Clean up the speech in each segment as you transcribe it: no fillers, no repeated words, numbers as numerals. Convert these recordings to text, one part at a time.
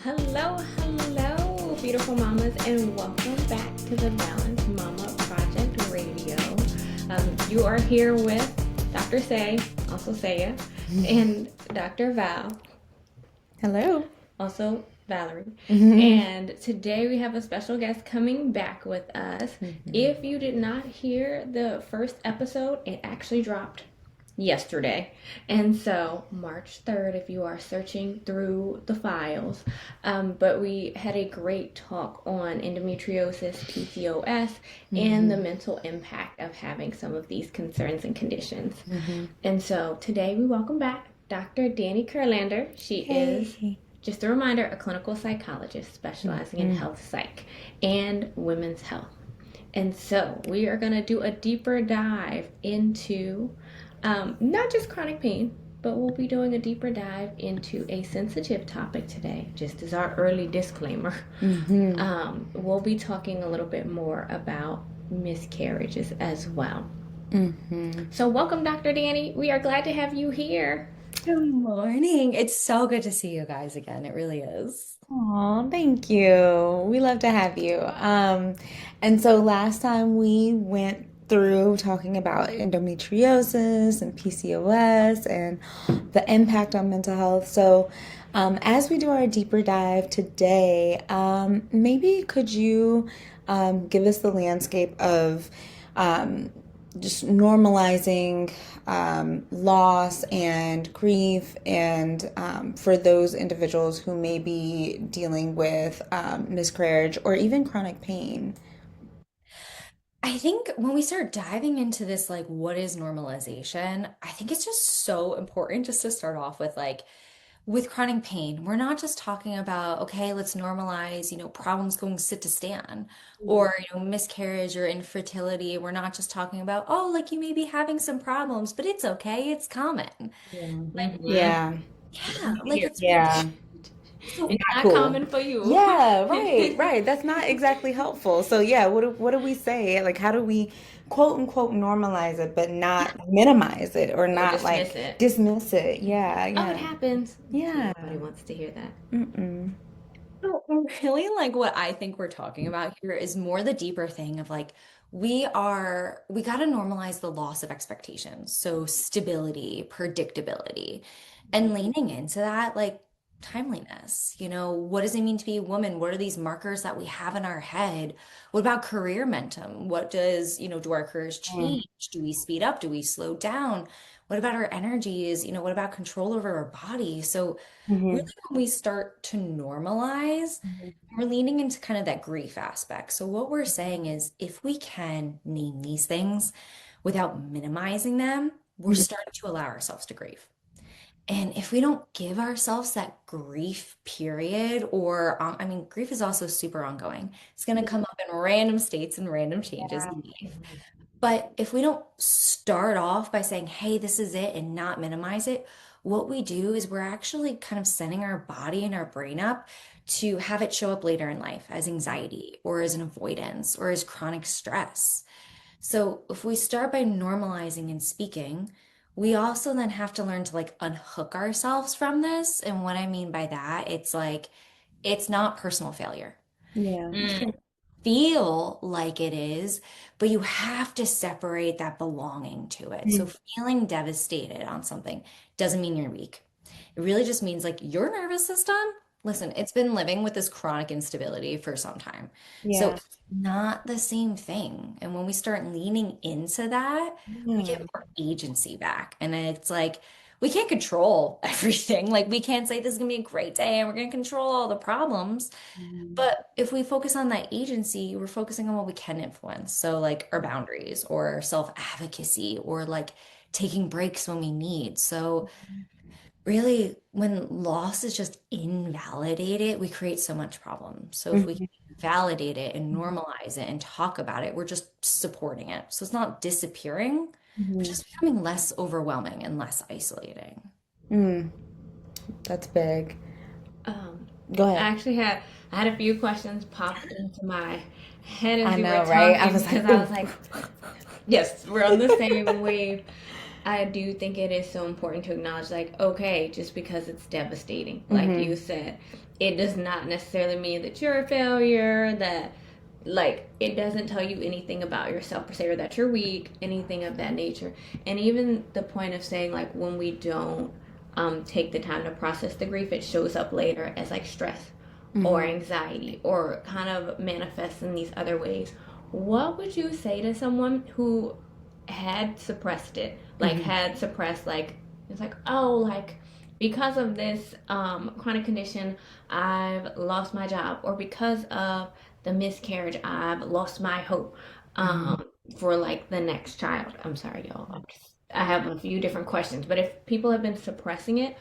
Hello, beautiful mamas, and welcome back to the Balanced Mama Project Radio. You are here with Dr. Say, also Saiah, and Dr. Val, Hello. also Valerie. And today we have a special guest coming back with us. If you did not hear the first episode, it actually dropped yesterday. And so March 3rd, if you are searching through the files. But we had a great talk on endometriosis, PCOS, and the mental impact of having some of these concerns and conditions. And so today we welcome back Dr. Dani Kurlander. She is, just a reminder, a clinical psychologist specializing in health psych and women's health. And so we are going to do a deeper dive into not just chronic pain, but we'll be doing a deeper dive into a sensitive topic today, just as our early disclaimer. We'll be talking a little bit more about miscarriages as well. So welcome, Dr. Dani. We are glad to have you here. Good morning. It's so good to see you guys again. It really is. Oh, thank you. We love to have you. And so last time we went through talking about endometriosis and PCOS and the impact on mental health. So as we do our deeper dive today, maybe could you give us the landscape of just normalizing loss and grief, and for those individuals who may be dealing with miscarriage or even chronic pain? I think when we start diving into this, like, what is normalization? I think it's just so important just to start off with, like, with chronic pain, we're not just talking about, okay, let's normalize, problems going sit to stand, or, miscarriage or infertility. We're not just talking about, oh, like you may be having some problems, but it's okay, it's common. Like, Yeah. yeah, like it's Yeah. so It's not Cool. common for you. Yeah, right. That's not exactly helpful. So yeah, what do we say? Like, how do we quote unquote normalize it, but not minimize it or Or not dismiss like it. dismiss it? Yeah, Oh, it yeah. happens. Yeah. Nobody wants to hear that. Mm-mm. So really, like, what I think we're talking about here is more the deeper thing of, like, we got to normalize the loss of expectations. So stability, predictability, and leaning into that, like, timeliness. What does it mean to be a woman? What are these markers that we have in our head? What about career momentum? What does, do our careers change? Do we speed up? Do we slow down? What about our energies? What about control over our body? So really, Mm-hmm. when we start to normalize, we're leaning into kind of that grief aspect. So what we're saying is, if we can name these things without minimizing them, we're starting to allow ourselves to grieve. And if we don't give ourselves that grief period, or I mean, grief is also super ongoing. It's going to come up in random states and random changes in life. But if we don't start off by saying, hey, this is it, and not minimize it, what we do is we're actually kind of setting our body and our brain up to have it show up later in life as anxiety or as an avoidance or as chronic stress. So if we start by normalizing and speaking, we also then have to learn to, like, unhook ourselves from this. And what I mean by that, it's like, it's not personal failure. Yeah. Feel like it is, but you have to separate that belonging to it. So feeling devastated on something doesn't mean you're weak. It really just means, like, your nervous system, listen, it's been living with this chronic instability for some time. So Yeah. it's not the same thing. And when we start leaning into that, we get Yeah. more agency back. And it's like, we can't control everything. Like, we can't say this is gonna be a great day and we're gonna control all the problems. But if we focus on that agency, we're focusing on what we can influence. So, like, our boundaries or self-advocacy, or, like, taking breaks when we need. So really, when loss is just invalidated, we create so much problem. So if we can validate it and normalize it and talk about it, we're just supporting it. So it's not disappearing, but Mm-hmm. just becoming less overwhelming and less isolating. Mm, that's big. Um, Go I ahead. actually I had a few questions pop into my head as I you were know, right? I talking was because like, I was ooh. like, yes, we're on the same wave. I do think it is so important to acknowledge, like, okay, just because it's devastating, like you said, it does not necessarily mean that you're a failure, that, like, it doesn't tell you anything about yourself per se, or that you're weak, anything of that nature. And even the point of saying, like, when we don't take the time to process the grief, it shows up later as, like, stress or anxiety, or kind of manifests in these other ways. What would you say to someone who had suppressed it, like had suppressed, like, it's like, oh, like, because of this chronic condition I've lost my job, or because of the miscarriage I've lost my hope for, like, the next child. I'm sorry, y'all, I have a few different questions, but if people have been suppressing it,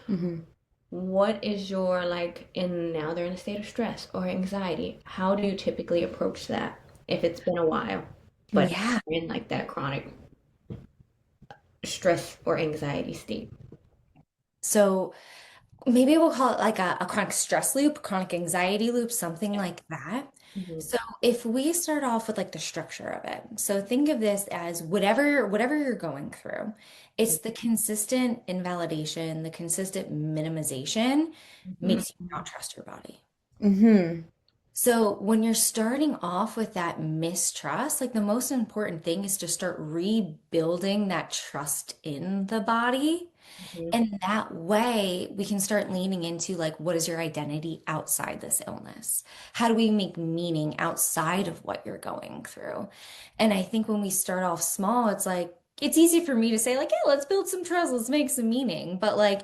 what is your, like, and now they're in a state of stress or anxiety, how do you typically approach that if it's been a while but Yeah. in, like, that chronic stress or anxiety state? So maybe we'll call it like a chronic stress loop, chronic anxiety loop, something like that. Mm-hmm. So if we start off with like the structure of it, so think of this as whatever you're going through, it's the consistent invalidation, the consistent minimization makes you not trust your body. Mm-hmm. So when you're starting off with that mistrust, like the most important thing is to start rebuilding that trust in the body. Mm-hmm. And that way we can start leaning into like, what is your identity outside this illness? How do we make meaning outside of what you're going through? And I think when we start off small, it's like, it's easy for me to say like, yeah, let's build some trust, let's make some meaning. But like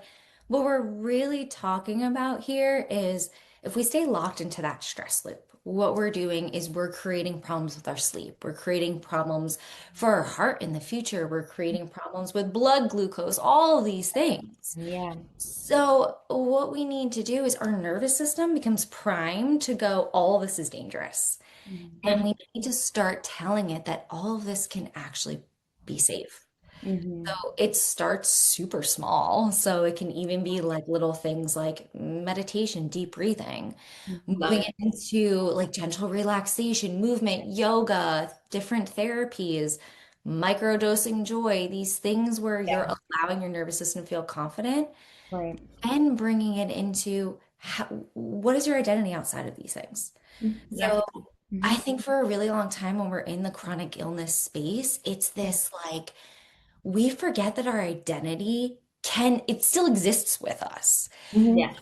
what we're really talking about here is if we stay locked into that stress loop, what we're doing is we're creating problems with our sleep. We're creating problems for our heart in the future. We're creating problems with blood glucose, all of these things. Yeah. So, what we need to do is our nervous system becomes primed to go, all this is dangerous. And we need to start telling it that all of this can actually be safe. Mm-hmm. So it starts super small. So it can even be like little things like meditation, deep breathing, Love moving it. it into like gentle relaxation, movement, yoga, different therapies, microdosing joy, these things where you're Yeah. allowing your nervous system to feel confident Right. and bringing it into what is your identity outside of these things. Yeah. So I Mm-hmm. think for a really long time when we're in the chronic illness space, it's this like, we forget that our identity it still exists with us. Mm-hmm. Yes.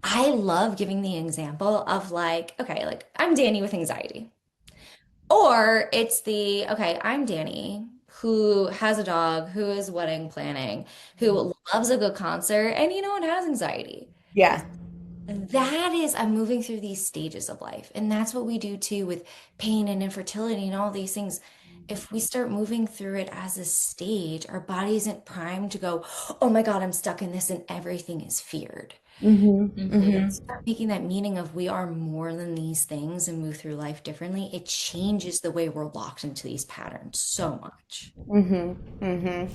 I love giving the example of like, okay, like I'm Dani with anxiety. Or it's okay, I'm Dani who has a dog, who is wedding planning, who loves a good concert, and you know what, has anxiety. Yeah. That is, I'm moving through these stages of life. And that's what we do too with pain and infertility and all these things. If we start moving through it as a stage, our body isn't primed to go, oh my God, I'm stuck in this and everything is feared. Mm-hmm. Mm-hmm. Mm-hmm. Start making that meaning of we are more than these things and move through life differently. It changes the way we're locked into these patterns so much. Mm-hmm. Mm-hmm.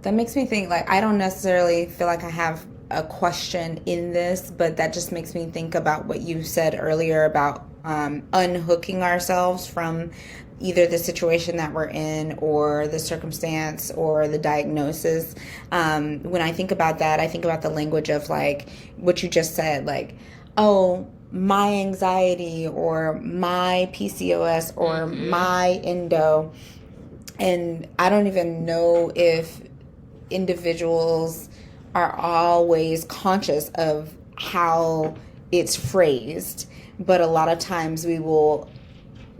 That makes me think, like, I don't necessarily feel like I have a question in this, but that just makes me think about what you said earlier about unhooking ourselves from either the situation that we're in or the circumstance or the diagnosis. When I think about that, I think about the language of like what you just said, like, oh, my anxiety or my PCOS or my endo. And I don't even know if individuals are always conscious of how it's phrased, but a lot of times we will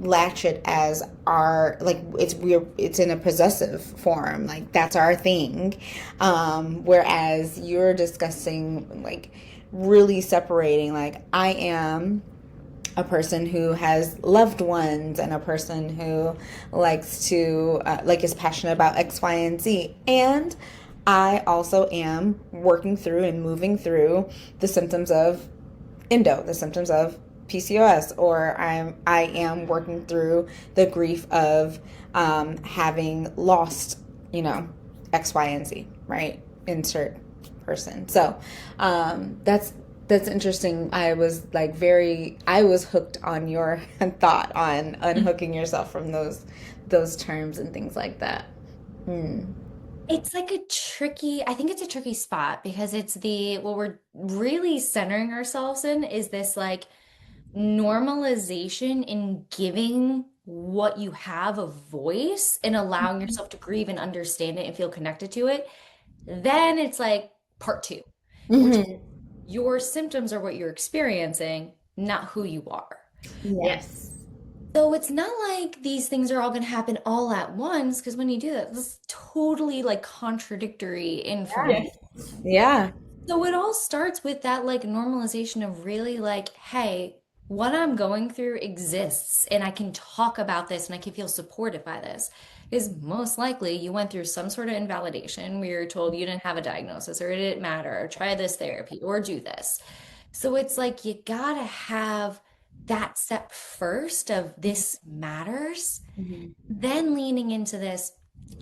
latch it as our, like, it's in a possessive form, like that's our thing, whereas you're discussing like really separating, like I am a person who has loved ones and a person who likes to like is passionate about X, Y, and Z, and I also am working through and moving through the symptoms of endo, the symptoms of PCOS, or I am working through the grief of having lost, X, Y, and Z, right? Insert person. So that's interesting. I was hooked on your thought on unhooking yourself from those terms and things like that. Mm. It's like I think it's a tricky spot because what we're really centering ourselves in is this like normalization in giving what you have a voice and allowing yourself to grieve and understand it and feel connected to it. Then it's like part two, which Hmm. your symptoms are what you're experiencing, not who you are. Yeah. Yes. So it's not like these things are all going to happen all at once, because when you do that, this is totally like contradictory information. Yes. Yeah. So it all starts with that like normalization of really like, hey, what I'm going through exists and I can talk about this and I can feel supported by this. Because most likely you went through some sort of invalidation where you're told you didn't have a diagnosis or it didn't matter or try this therapy or do this. So it's like you gotta have that step first of this matters, Mhm. then leaning into this,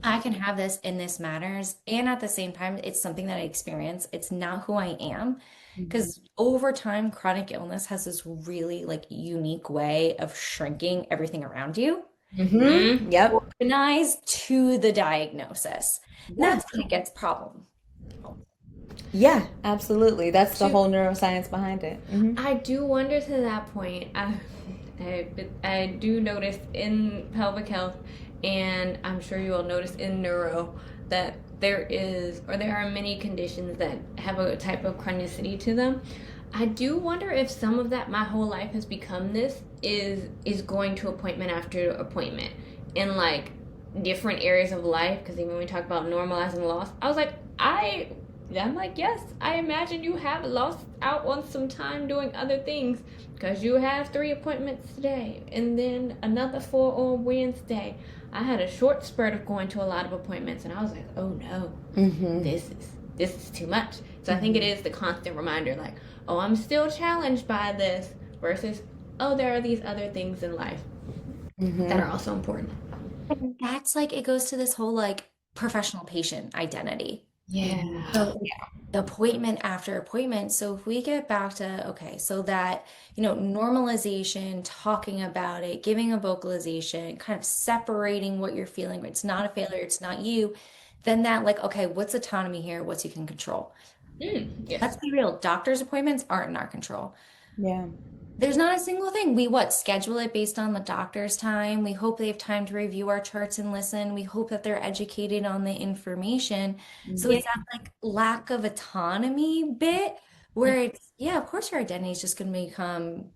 I can have this and this matters. And at the same time, it's something that I experience. It's not who I am. Mhm. Because over time, chronic illness has this really like unique way of shrinking everything around you, Mhm. Mm. Yep. organized to the diagnosis. And Yeah. that's when it gets problem. Yeah, absolutely. That's the To whole neuroscience behind it. Hmm. I do wonder to that point. I do notice in pelvic health, and I'm sure you will notice in neuro that there are many conditions that have a type of chronicity to them. I do wonder if some of that my whole life has become this is going to appointment after appointment in like different areas of life. Because even when we talk about normalizing loss, I was like, I'm like, yes, I imagine you have lost out on some time doing other things because you have 3 appointments today and then another 4 on Wednesday. I had a short spurt of going to a lot of appointments and I was like, oh no, Hmm. this is too much. So I think it Hmm. is the constant reminder, like, oh, I'm still challenged by this versus, oh, there are these other things in life that Hmm. are also important. And that's like, it goes to this whole like professional patient identity. Yeah. So appointment after appointment. So if we get back to, okay, so that, normalization, talking about it, giving a vocalization, kind of separating what you're feeling, it's not a failure, it's not you, then that like, okay, what's autonomy here? What's you can control? Yes. Let's be real, doctor's appointments aren't in our control. Yeah. There's not a single thing. We schedule it based on the doctor's time. We hope they have time to review our charts and listen. We hope that they're educated on the information. So Yeah. it's that like lack of autonomy bit where it's, yeah, of course your identity is just going to become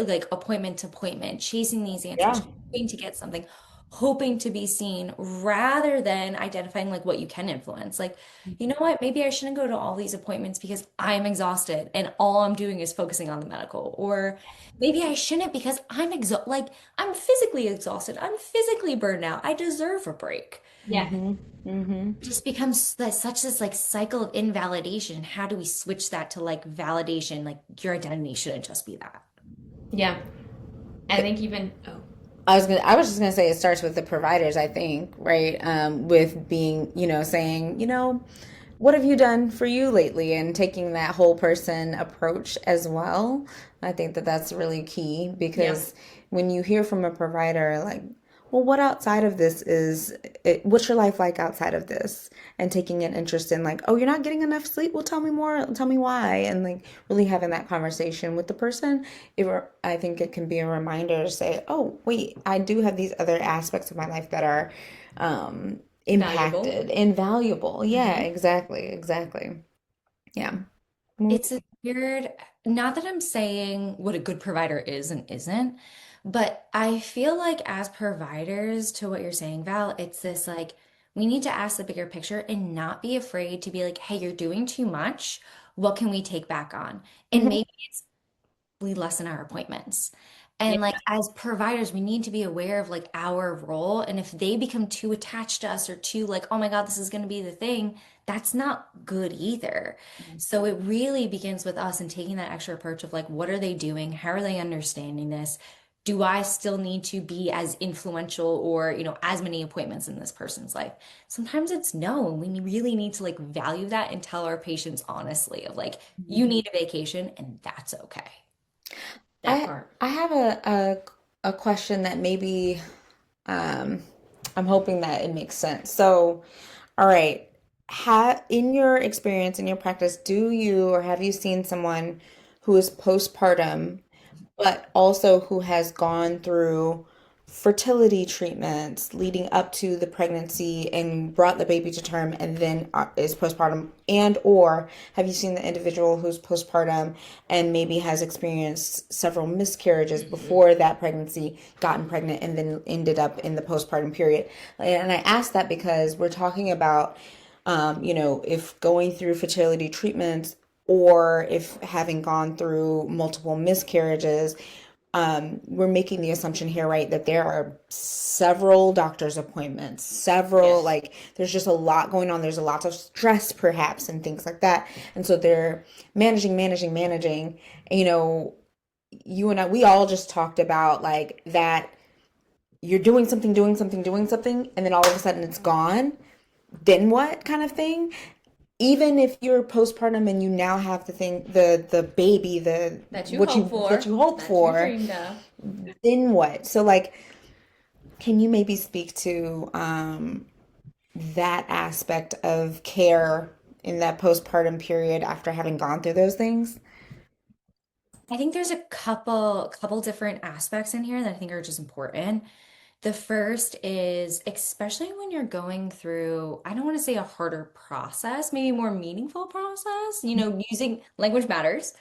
like appointment to appointment, chasing these Yeah. answers, hoping to get something, hoping to be seen, rather than identifying like what you can influence. Like, you know what? Maybe I shouldn't go to all these appointments because I'm exhausted and all I'm doing is focusing on the medical. Or maybe I shouldn't because I'm physically exhausted. I'm physically burned out. I deserve a break. Yeah. Hmm. Hmm. It just becomes such this like cycle of invalidation. How do we switch that to like validation? Like your identity shouldn't just be that. Yeah. I think even I was just gonna say it starts with the providers, I think, right? With being, saying, what have you done for you lately, and taking that whole person approach as well. I think that that's really key yeah. because when you hear from a provider, like, well, what outside of this what's your life like outside of this? And taking an interest in, like, oh, you're not getting enough sleep? Well, tell me more, tell me why. And like really having that conversation with the person, I think it can be a reminder to say, oh, wait, I do have these other aspects of my life that are Valuable. impacted and valuable. Yeah, Hmm. exactly, exactly. Yeah. It's a weird, not that I'm saying what a good provider is and isn't, but I feel like as providers, to what you're saying, Val, it's this like, we need to ask the bigger picture and not be afraid to be like, hey, you're doing too much. What can we take back on? And Mhm. maybe we lessen our appointments. Yeah. And like as providers, we need to be aware of like our role. And if they become too attached to us or too like, oh my God, this is going to be the thing, that's not good either. So it really begins with us and taking that extra approach of like, what are they doing? How are they understanding this? Do I still need to be as influential or, as many appointments in this person's life? Sometimes it's no. And we really need to like value that and tell our patients honestly of like, you need a vacation and that's okay. That I part. I have a question that maybe um I'm hoping that it makes sense. So, all right. In your experience, in your practice, do you or have you seen someone who is postpartum, but also who has gone through fertility treatments leading up to the pregnancy and brought the baby to term and then is postpartum? And or have you seen the individual who's postpartum and maybe has experienced several miscarriages before that pregnancy, gotten pregnant, and then ended up in the postpartum period? And I ask that because we're talking about if going through fertility treatments or if having gone through multiple miscarriages, we're making the assumption here, right, that there are several doctor's appointments, several, Yes. like, there's just a lot going on. There's a lot of stress, perhaps, and things like that. And so they're managing. And, you and I, we all just talked about like that you're doing something, and then all of a sudden it's gone. Then what kind of thing? Even if you're postpartum and you now have the baby, the That you what hope you for, that you hope that you for, dreamed of. then what? So like, can you maybe speak to that aspect of care in that postpartum period after having gone through those things? I think there's a couple different aspects in here that I think are just important. The first is, especially when you're going through, I don't want to say a harder process, maybe a more meaningful process, using language matters.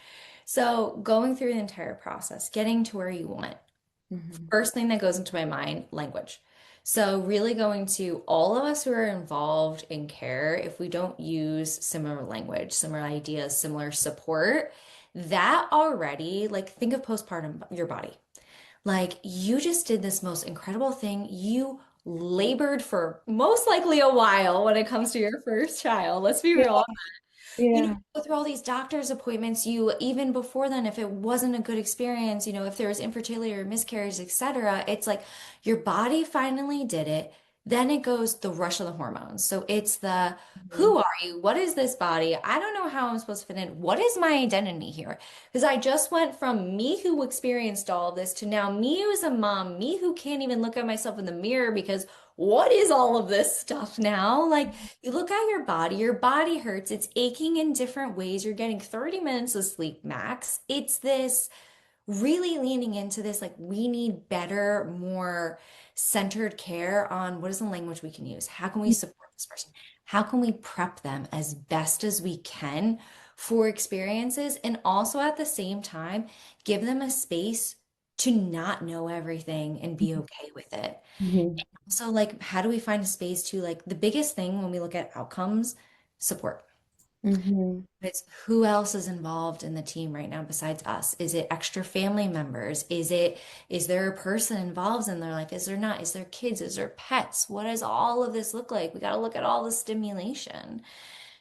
So going through the entire process, getting to where you want. Hmm. First thing that goes into my mind, language. So really going to all of us who are involved in care, if we don't use similar language, similar ideas, similar support, that already, like think of postpartum, your body. Like you just did this most incredible thing. You labored for most likely a while when it comes to your first child. Let's be real. Yeah. Go through all these doctor's appointments, you even before then, if it wasn't a good experience, if there was infertility or miscarriage, etc., it's like your body finally did it. Then it goes the rush of the hormones. So it's the who are you? What is this body? I don't know how I'm supposed to fit in. What is my identity here? Because I just went from me who experienced all of this to now me who's a mom, me who can't even look at myself in the mirror because what is all of this stuff now? Like you look at your body hurts, it's aching in different ways. You're getting 30 minutes of sleep max. It's this really leaning into this, like, we need better, more centered care on what is the language we can use? How can we support this person? How can we prep them as best as we can for experiences? And also at the same time, give them a space to not know everything and be okay with it. Hmm. So, like, how do we find a space to, like, the biggest thing when we look at outcomes, support. Hmm. It's who else is involved in the team right now besides us? Is it extra family members? Is there a person involved in their life? Is there not? Is there kids? Is there pets? What does all of this look like? We got to look at all the stimulation.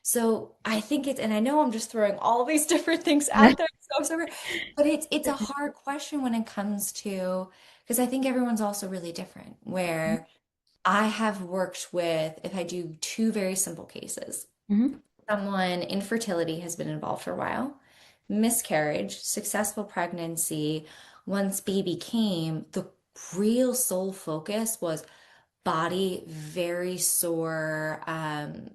So I think it's, and I know I'm just throwing all these different things out there, so I'm sorry, but it's a hard question when it comes to, because I think everyone's also really different. Where I have worked with, if I do two very simple cases, Hmm. someone infertility has been involved for a while, miscarriage, successful pregnancy. Once baby came, the real sole focus was body very sore.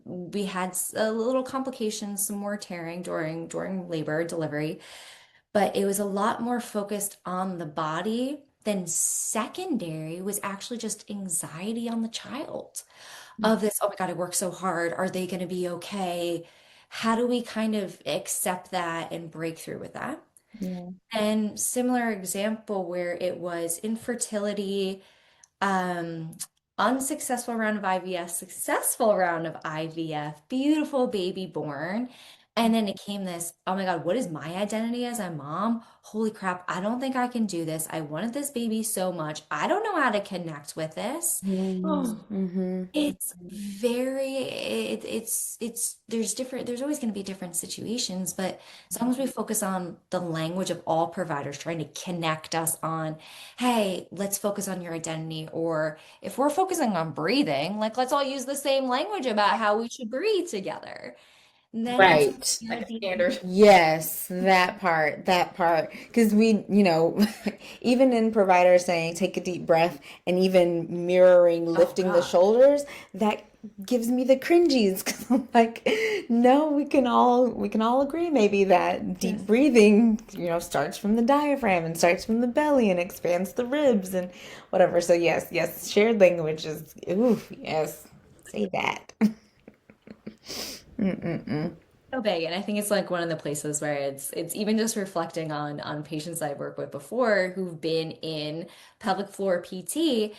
We had a little complications, some more tearing during labor delivery, but it was a lot more focused on the body. Then secondary was actually just anxiety on the child of this, oh my God, I worked so hard. Are they going to be okay? How do we kind of accept that and break through with that? Yeah. And similar example where it was infertility, um, unsuccessful round of IVF, successful round of IVF, beautiful baby born. And then it came this, oh my God, what is my identity as a mom? Holy crap, I don't think I can do this. I wanted this baby so much. I don't know how to connect with this. Oh, Mm-hmm. It's very, there's always going to be different situations, but as long as we focus on the language of all providers trying to connect us on, hey, let's focus on your identity. Or if we're focusing on breathing, like let's all use the same language about how we should breathe together. then it's Right. gonna Like a be standard. Yes, that part. Because even in providers saying take a deep breath and even mirroring oh lifting the God. shoulders, that gives me the cringies because I'm like, no, we can all agree maybe that deep Yes. breathing, starts from the diaphragm and starts from the belly and expands the ribs and whatever. So yes, yes, shared language is, ooh, yes, say that. Mm-mm-mm. So big, and I think it's like one of the places where it's even just reflecting on patients I've worked with before who've been in pelvic floor PT.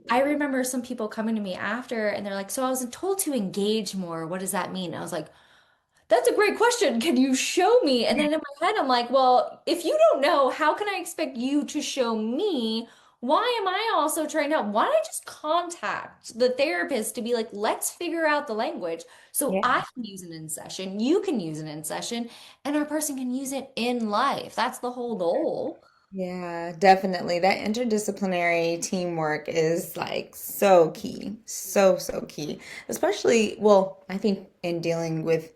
I remember some people coming to me after and they're like, so I was told to engage more. What does that mean? I was like, that's a great question. Can you show me? And then in my head, I'm like, well, if you don't know, how can I expect you to show me? Why am I also trying to help? Why don't I just contact the therapist to be like, let's figure out the language so Yeah. I can use it in session, you can use it in session, and our person can use it in life. That's the whole goal. Yeah, definitely. That interdisciplinary teamwork is like so key. So, so key. Especially, well, I think in dealing with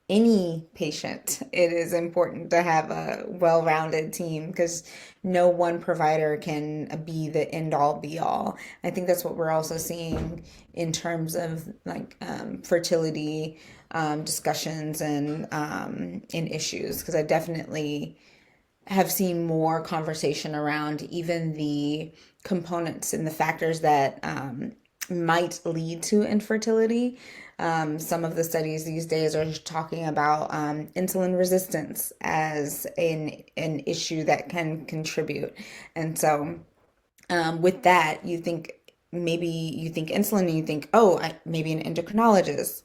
any patient, it is important to have a well-rounded team because no one provider can be the end all be all. I think that's what we're also seeing in terms of like fertility discussions and issues because I definitely have seen more conversation around even the components and the factors that might lead to infertility. Some of the studies these days are talking about insulin resistance as an issue that can contribute. And so, with that, you think insulin and you think, oh, maybe an endocrinologist,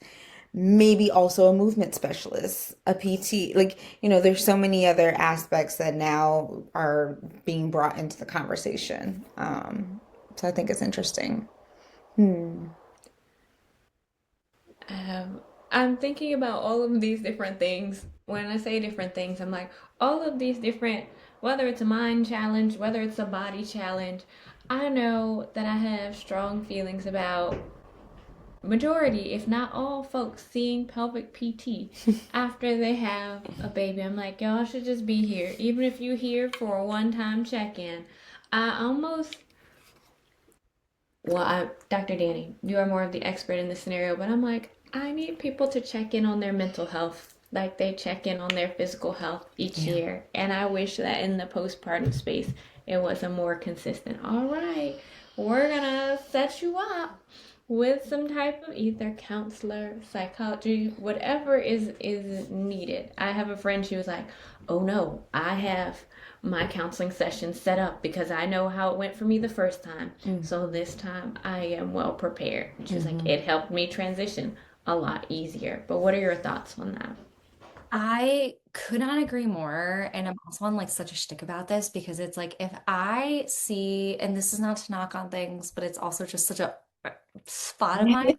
maybe also a movement specialist, a PT. Like, there's so many other aspects that now are being brought into the conversation. So I think it's interesting. Hmm. Um, I'm thinking about all of these different things. When I say different things, I'm like, all of these different, whether it's a mind challenge, whether it's a body challenge, I know that I have strong feelings about majority, if not all, folks seeing pelvic PT after they have a baby. I'm like, y'all should just be here. Even if you're here for a one time check in. I almost Dr. Dani, you are more of the expert in this scenario, but I'm like, I need people to check in on their mental health like they check in on their physical health each Yeah. year. And I wish that in the postpartum space, it was a more consistent, all right, we're gonna set you up with some type of either counselor, psychology, whatever is needed. I have a friend, she was like, oh no, I have my counseling session set up because I know how it went for me the first time. So this time I am well prepared. She was like, Mm-hmm. it helped me transition a lot easier. But what are your thoughts on that? I could not agree more. And I'm also on like such a shtick about this because it's like if I see, and this is not to knock on things, but it's also just such a spot of mine.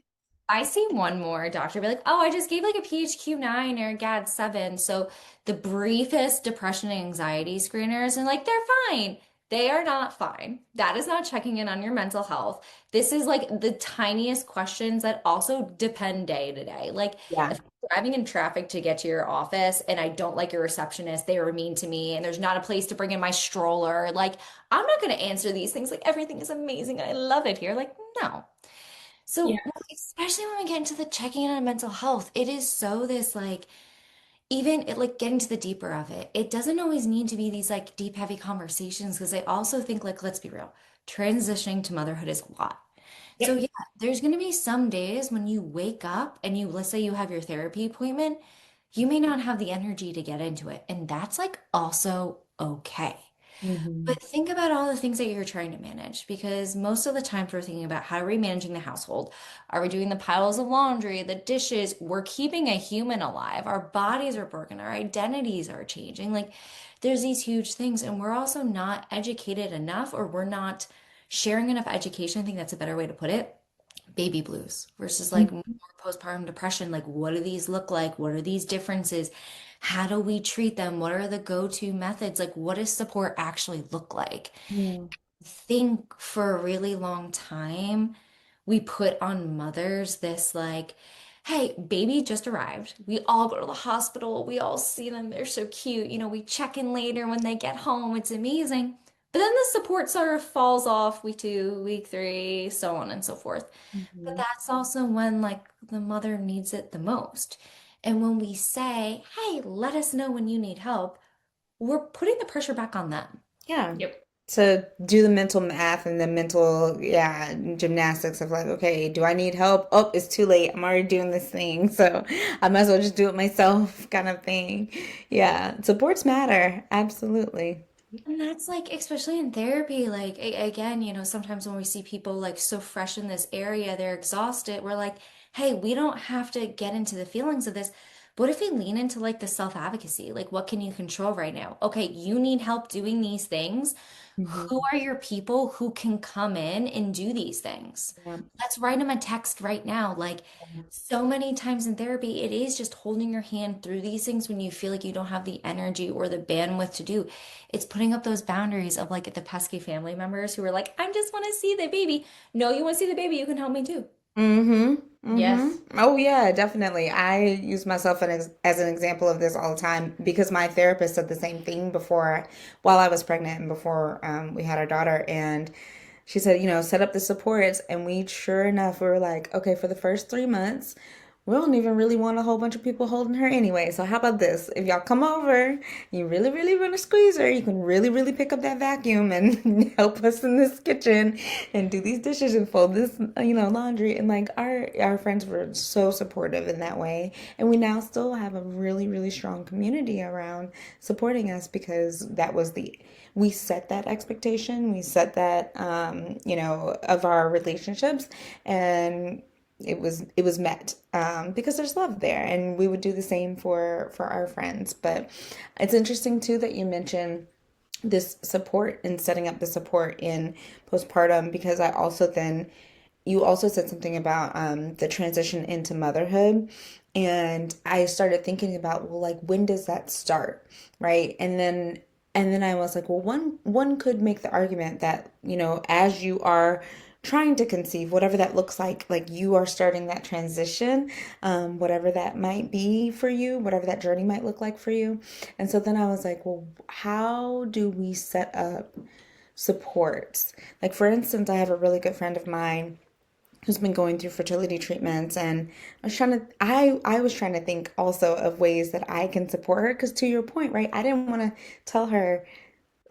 I see one more doctor be like, oh, I just gave like a PHQ-9 or a GAD-7. So the briefest depression and anxiety screeners, and like, they're fine. They are not fine. That is not checking in on your mental health. This is like the tiniest questions that also depend day to day. Like, Yeah. if I'm driving in traffic to get to your office and I don't like your receptionist, they were mean to me, and there's not a place to bring in my stroller, like, I'm not going to answer these things like everything is amazing and I love it here. Like, no. Yeah. So, especially when we get into the checking in on mental health, it is so this like, even it, like getting to the deeper of it, it doesn't always need to be these like deep, heavy conversations because I also think, like, let's be real, transitioning to motherhood is a lot. So, Yep. yeah, there's going to be some days when you wake up and let's say you have your therapy appointment, you may not have the energy to get into it. And that's like also okay. Hmm. But think about all the things that you're trying to manage because most of the times we're thinking about how are we managing the household? Are we doing the piles of laundry, the dishes? We're keeping a human alive. Our bodies are broken. Our identities are changing. Like there's these huge things, and we're also not educated enough, or we're not sharing enough education. I think that's a better way to put it. Baby blues versus like more postpartum depression. Like, what do these look like? What are these differences? How do we treat them? What are the go-to methods? Like, what does support actually look like? Yeah. I think for a really long time, we put on mothers this like, hey, baby just arrived. We all go to the hospital. We all see them. They're so cute. We check in later when they get home. It's amazing. But then the support sort of falls off week 2, week 3, so on and so forth. But Mhm. that's also when like the mother needs it the most. And when we say, hey, let us know when you need help, we're putting the pressure back on them. Yeah. Yep. To do the mental math and the mental, yeah, gymnastics of like, okay, do I need help? Oh, it's too late. I'm already doing this thing. So I might as well just do it myself, kind of thing. Yeah. Supports matter. Absolutely. And that's like, especially in therapy, like again, sometimes when we see people like so fresh in this area, they're exhausted. We're like, hey, we don't have to get into the feelings of this. What if we lean into like the self-advocacy? Like, what can you control right now? Okay, you need help doing these things. Who Mhm. are your people who can come in and do these things? Yeah. Let's write them a text right now. Like, so many times in therapy, it is just holding your hand through these things when you feel like you don't have the energy or the bandwidth to do. It's putting up those boundaries of like the pesky family members who are like, I just want to see the baby. No, you want to see the baby, you can help me too. Mm-hmm. Mm-hmm. Yes. Oh yeah, definitely. I use myself as an example of this all the time because my therapist said the same thing before, while I was pregnant and before we had our daughter, and she said, set up the supports, and we sure enough we were like, okay, for the first 3 months, we don't even really want a whole bunch of people holding her anyway. So how about this? If y'all come over, you really, really want to squeeze her, you can really, really pick up that vacuum and help us in this kitchen and do these dishes and fold this, laundry. And like our friends were so supportive in that way. And we now still have a really, really strong community around supporting us because that was we set that expectation, we set that, of our relationships, and it was met because there's love there, and we would do the same for our friends. But it's interesting too that you mentioned this support and setting up the support in postpartum, because I also then you also said something about the transition into motherhood, and I started thinking about, well, like, when does that start, right? And then I was like, well, one could make the argument that, as you are trying to conceive, whatever that looks like you are starting that transition, whatever that might be for you, whatever that journey might look like for you. And so then I was like, well, how do we set up supports? Like, for instance, I have a really good friend of mine who's been going through fertility treatments, and I was trying to think also of ways that I can support her, because to your point, right, I didn't want to tell her,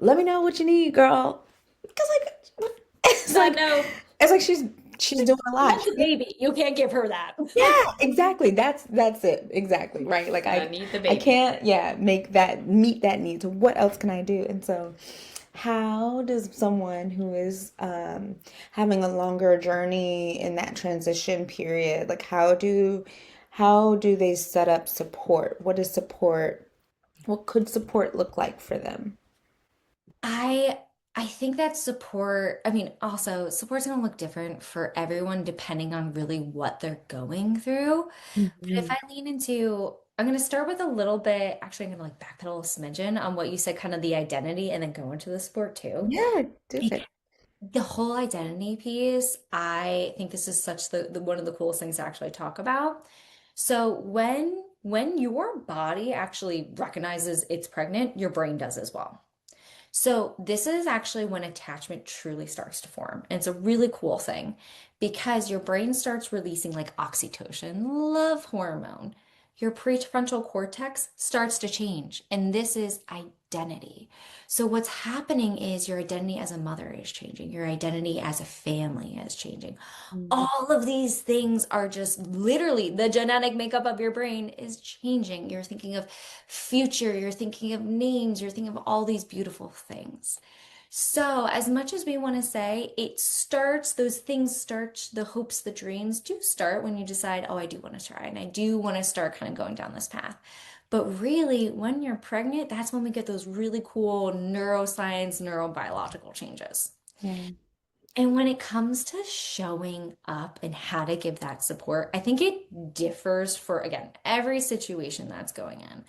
let me know what you need, girl, because like it's I like know. it's like she's doing a lot. That's a baby. You can't give her that. Yeah, exactly. That's it. Exactly. Right. Like I I need the I baby. can't, yeah, meet that need. So what else can I do? And so how does someone who is having a longer journey in that transition period, like how do they set up support? What could support look like for them? I I think that support, I mean, also support's gonna look different for everyone depending on really what they're going through. But if Mhm. I lean into, I'm gonna start with a little bit, actually I'm gonna like backpedal a smidgen on what you said, kind of the identity, and then go into the support too. Yeah, do Because it. the whole identity piece, I think this is such the one of the coolest things to actually talk about. So when your body actually recognizes it's pregnant, your brain does as well. So this is actually when attachment truly starts to form. And it's a really cool thing because your brain starts releasing like oxytocin, love hormone. Your prefrontal cortex starts to change, and this is identity. So what's happening is your identity as a mother is changing. Your identity as a family is changing. Mhm. All of these things are just literally the genetic makeup of your brain is changing. You're thinking of future, you're thinking of names, you're thinking of all these beautiful things. So, as much as we want to say it starts, those things start, the hopes, the dreams do start when you decide, oh, I do want to try and I do want to start kind of going down this path. But really, when you're pregnant, that's when we get those really cool neuroscience, neurobiological changes. Yeah. And when it comes to showing up and how to give that support, I think it differs for, again, every situation that's going in.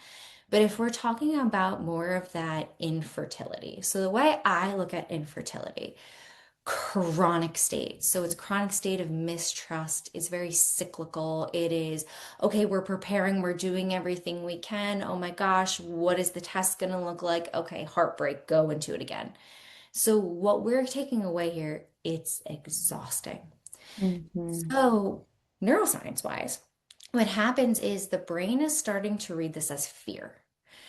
But if we're talking about more of that infertility, so the way I look at infertility, chronic state. So it's chronic state of mistrust. It's very cyclical. It is, okay, we're preparing, we're doing everything we can. Oh my gosh, what is the test going to look like? Okay, heartbreak, go into it again. So what we're taking away here, it's exhausting. Mhm. So neuroscience wise, what happens is the brain is starting to read this as fear.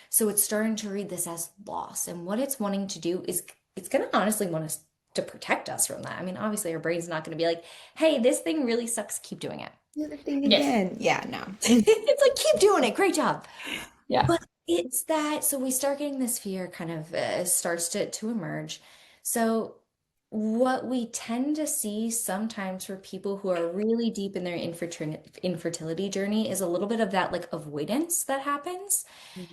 So it's starting to read this as loss. And what it's wanting to do is it's going to honestly want us to protect us from that. I mean, obviously, our brain's not going to be like, hey, this thing really sucks. Keep doing it. Do the thing Yes. again. Yeah, no. It's like, keep doing it. Great job. Yeah. But it's that, so we start getting this fear kind of starts to emerge. So what we tend to see sometimes for people who are really deep in their infertility journey is a little bit of that like avoidance that happens.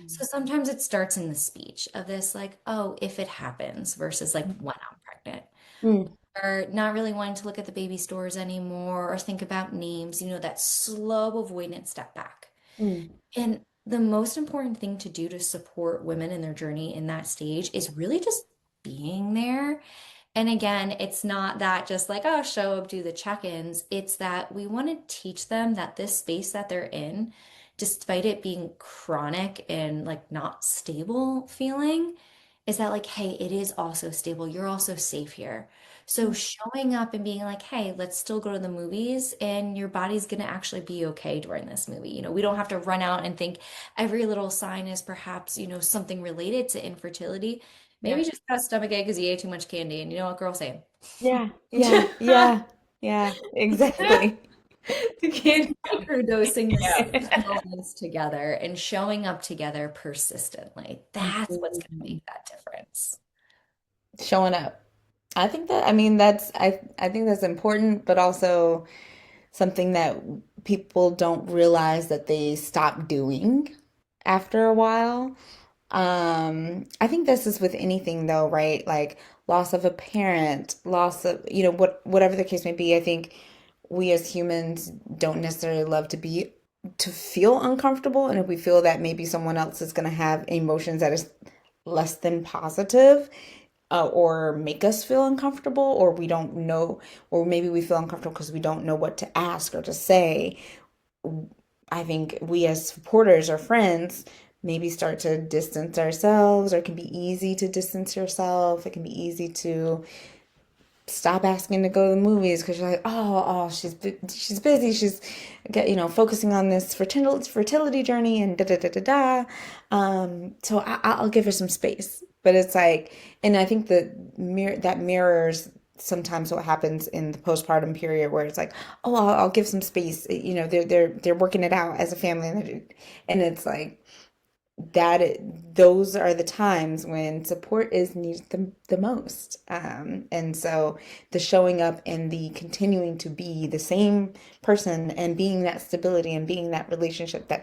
So sometimes it starts in the speech of this like, oh, if it happens versus like when I'm pregnant. Mm, Or not really wanting to look at the baby stores anymore or think about names, that slow avoidance step back. mm, And the most important thing to do to support women in their journey in that stage is really just being there. And again, it's not that just like, oh, show up, do the check-ins. It's that we want to teach them that this space that they're in, despite it being chronic and like not stable feeling, is that like, hey, it is also stable. You're also safe here. So showing up and being like, hey, let's still go to the movies and your body's going to actually be okay during this movie. We don't have to run out and think every little sign is perhaps, something related to infertility. Yeah. Maybe just got a stomachache because you ate too much candy. And you know what, girl, same. yeah, yeah, yeah, yeah, exactly. You can't. Microdosing Yeah. this illness together and showing up together persistently. That's what's going to make that difference. Showing up. I think that, I mean, I think that's important, but also something that people don't realize that they stop doing after a while. I think this is with anything though, right? Like loss of a parent, loss of, whatever the case may be. I think we as humans don't necessarily love to feel uncomfortable. And if we feel that maybe someone else is going to have emotions that is less than positive, or make us feel uncomfortable, or we don't know, or maybe we feel uncomfortable because we don't know what to ask or to say. I think we as supporters or friends maybe start to distance ourselves, or it can be easy to distance yourself. It can be easy to stop asking to go to the movies because you're like, oh, she's busy. She's focusing on this fertility journey and da da da da da. So I'll give her some space. But it's like, and I think that mirrors sometimes what happens in the postpartum period where it's like, oh, I'll give some space. They're working it out as a family, and it's like those are the times when support is needed the most. And so the showing up and the continuing to be the same person and being that stability and being that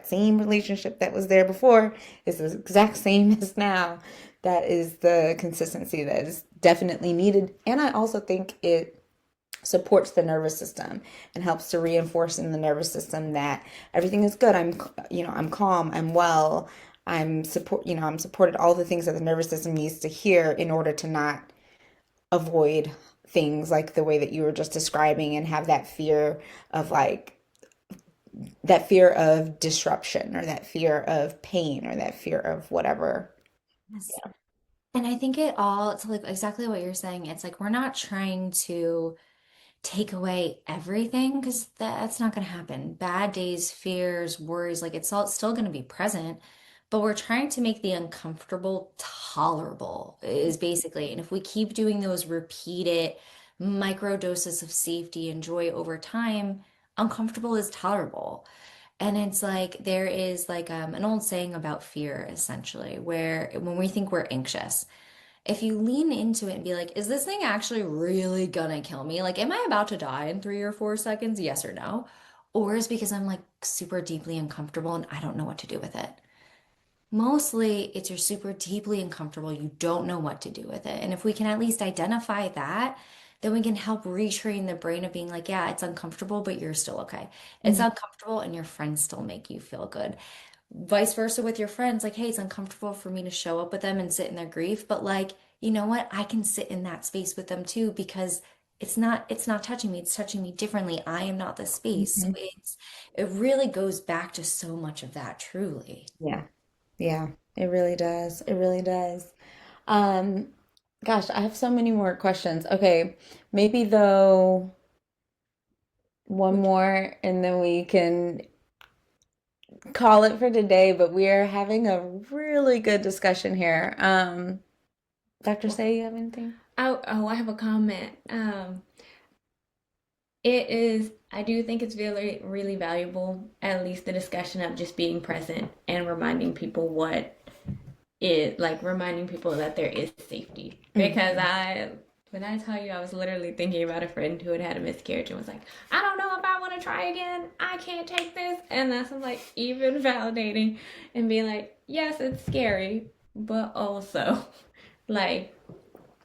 same relationship that was there before is the exact same as now. That is the consistency that is definitely needed. And I also think it supports the nervous system and helps to reinforce in the nervous system that everything is good. I'm calm, I'm well, I'm supported, all the things that the nervous system needs to hear in order to not avoid things like the way that you were just describing and have that fear of disruption or that fear of pain or that fear of whatever. Yes. And I think it's like exactly what you're saying. It's like we're not trying to take away everything because that's not going to happen. Bad days, fears, worries, like it's all still going to be present, but we're trying to make the uncomfortable tolerable, is basically. And if we keep doing those repeated micro doses of safety and joy over time, uncomfortable is tolerable. And it's like there is like an old saying about fear, essentially, where when we think we're anxious, if you lean into it and be like, is this thing actually really gonna kill me? Like, am I about to die in 3 or 4 seconds? Yes or no? Or is it because I'm like super deeply uncomfortable and I don't know what to do with it? Mostly it's you're super deeply uncomfortable. You don't know what to do with it. And if we can at least identify that, then we can help retrain the brain of being like, yeah, it's uncomfortable, but you're still okay. It's uncomfortable and your friends still make you feel good. Vice versa with your friends, like, hey, it's uncomfortable for me to show up with them and sit in their grief, but like, you know what, I can sit in that space with them too because it's not touching me, it's touching me differently. I am not the space. So Mhm. it really goes back to so much of that truly. Yeah. Yeah, it really does. It really does. Um, Gosh, I have so many more questions. Okay, maybe though one more and then we can call it for today, but we are having a really good discussion here. Dr. Say, you have anything? I have a comment. It is, I do think it's really, really valuable, at least the discussion of just being present and reminding people reminding people that there is safety. Because Mhm. when I tell you, I was literally thinking about a friend who had had a miscarriage and was like, I don't know if I want to try again. I can't take this. And that's like even validating and being like, yes, it's scary, but also like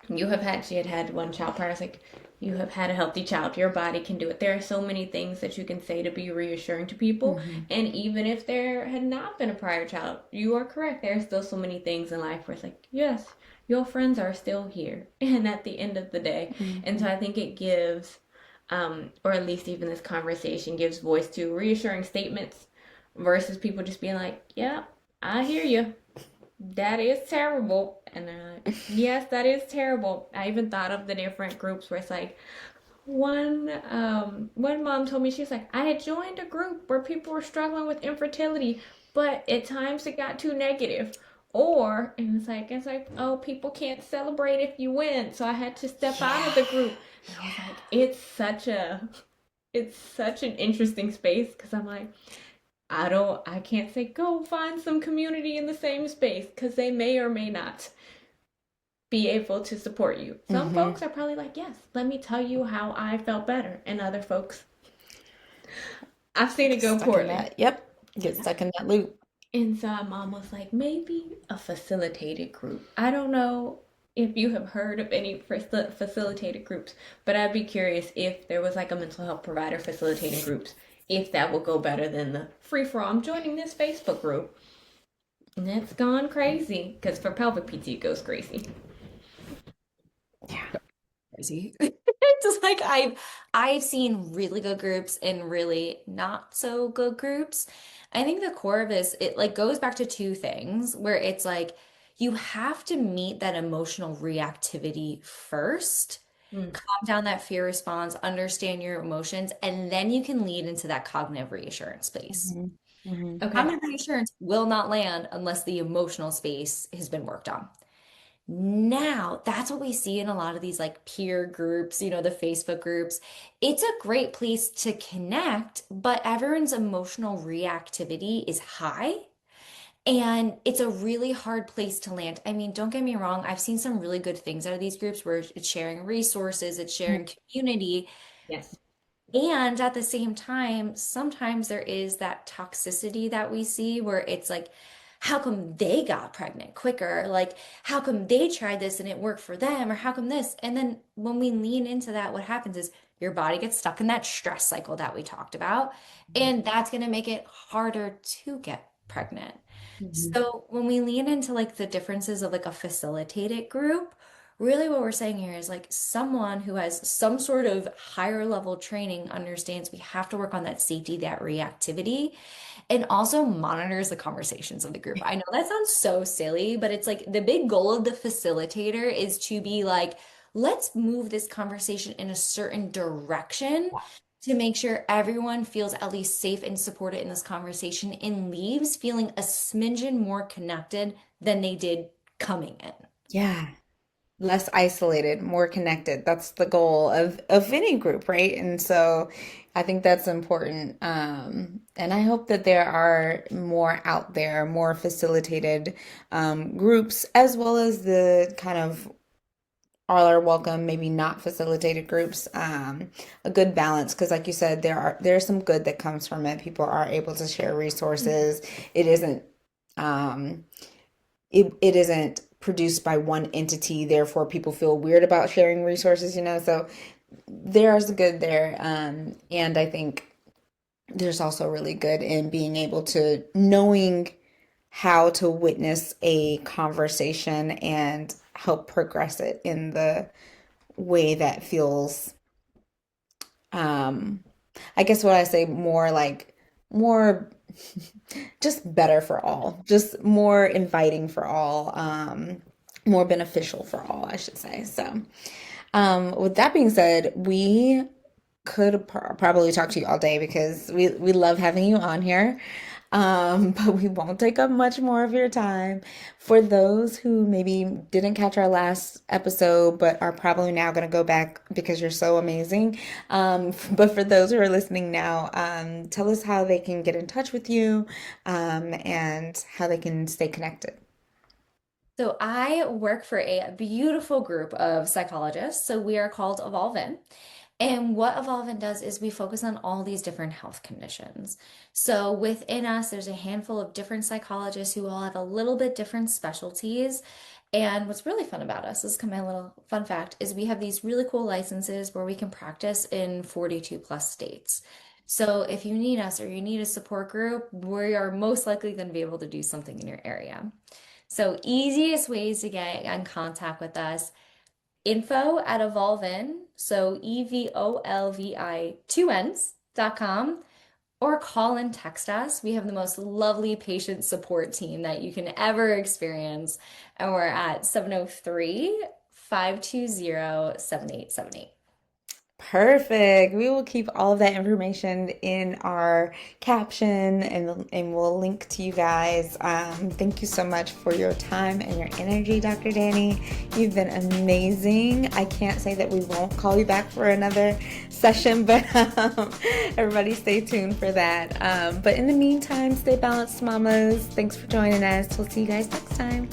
she had had one child prior. I was like, you have had a healthy child. Your body can do it. There are so many things that you can say to be reassuring to people. Mhm. And even if there had not been a prior child, you are correct. There are still so many things in life where it's like, yes, your friends are still here. And at the end of the day. And so Mhm. I think it gives, or at least even this conversation gives voice to reassuring statements versus people just being like, yeah, I hear you. That is terrible. And they're like, yes, that is terrible. I even thought of the different groups where it's like one mom told me she was like, I had joined a group where people were struggling with infertility, but at times it got too negative. Or and it's like, oh, people can't celebrate if you win, so I had to step out of Yeah. the group. And I was Yeah. like, it's such an interesting space because I'm like, I can't say go find some community in the same space because they may or may not be able to support you. Some Hmm. folks are probably like, yes, let me tell you how I felt better. And other folks, I've seen it Get go stuck in poorly. that. Yep. Get stuck in that loop. And so mom was like, maybe a facilitated group. I don't know if you have heard of any facilitated groups, but I'd be curious if there was like a mental health provider facilitating groups, if that would go better than the free for all. I'm joining this Facebook group. And it's gone crazy because for pelvic PT it goes crazy. Yeah. Crazy. It's just like I've seen really good groups and really not so good groups. I think the core of this, it like goes back to two things where it's like you have to meet that emotional reactivity first, Mm. calm down that fear response, understand your emotions, and then you can lead into that cognitive reassurance space. Hmm. Hmm. Okay. Cognitive reassurance will not land unless the emotional space has been worked on. Now, that's what we see in a lot of these like peer groups, the Facebook groups. It's a great place to connect, but everyone's emotional reactivity is high. And it's a really hard place to land. I mean, don't get me wrong, I've seen some really good things out of these groups where it's sharing resources, it's sharing community. Yes. And at the same time, sometimes there is that toxicity that we see where it's like, how come they got pregnant quicker? Like, how come they tried this and it worked for them? Or how come this? And then when we lean into that, what happens is your body gets stuck in that stress cycle that we talked about. And that's going to make it harder to get pregnant. Hmm. So when we lean into like the differences of like a facilitated group, really, what we're saying here is like someone who has some sort of higher level training understands we have to work on that safety, that reactivity, and also monitors the conversations of the group. I know that sounds so silly, but it's like the big goal of the facilitator is to be like, let's move this conversation in a certain direction to make sure everyone feels at least safe and supported in this conversation and leaves feeling a smidgen more connected than they did coming in. Yeah. Less isolated, more connected. That's the goal of any group, right? And so I think that's important. And I hope that there are more out there, more facilitated groups, as well as the kind of all are welcome, maybe not facilitated groups. A good balance, because like you said, there's some good that comes from it. People are able to share resources. It isn't um, it isn't produced by one entity, therefore people feel weird about sharing resources, so there's good there. And I think there's also really good in being able to knowing how to witness a conversation and help progress it in the way that feels, I guess what I say, more just better for all, just more inviting for all, more beneficial for all, I should say. So, with that being said, we could probably talk to you all day because we love having you on here. But we won't take up much more of your time. For those who maybe didn't catch our last episode, but are probably now going to go back because you're so amazing. But for those who are listening now, tell us how they can get in touch with you, and how they can stay connected. So I work for a beautiful group of psychologists. So we are called Evolve In. And what Evolve In does is we focus on all these different health conditions. So within us, there's a handful of different psychologists who all have a little bit different specialties. And what's really fun about us, this is kind of my little fun fact, is we have these really cool licenses where we can practice in 42 plus states. So if you need us or you need a support group, we are most likely going to be able to do something in your area. So easiest ways to get in contact with us, info@evolvein, so EVOLVI, 2Ns.com, or call and text us. We have the most lovely patient support team that you can ever experience, and we're at 703-520-7878. Perfect. We will keep all of that information in our caption, and we'll link to you guys. Thank you so much for your time and your energy, Dr. Dani. You've been amazing. I can't say that we won't call you back for another session, but everybody stay tuned for that. But in the meantime, stay balanced, mamas. Thanks for joining us. We'll see you guys next time.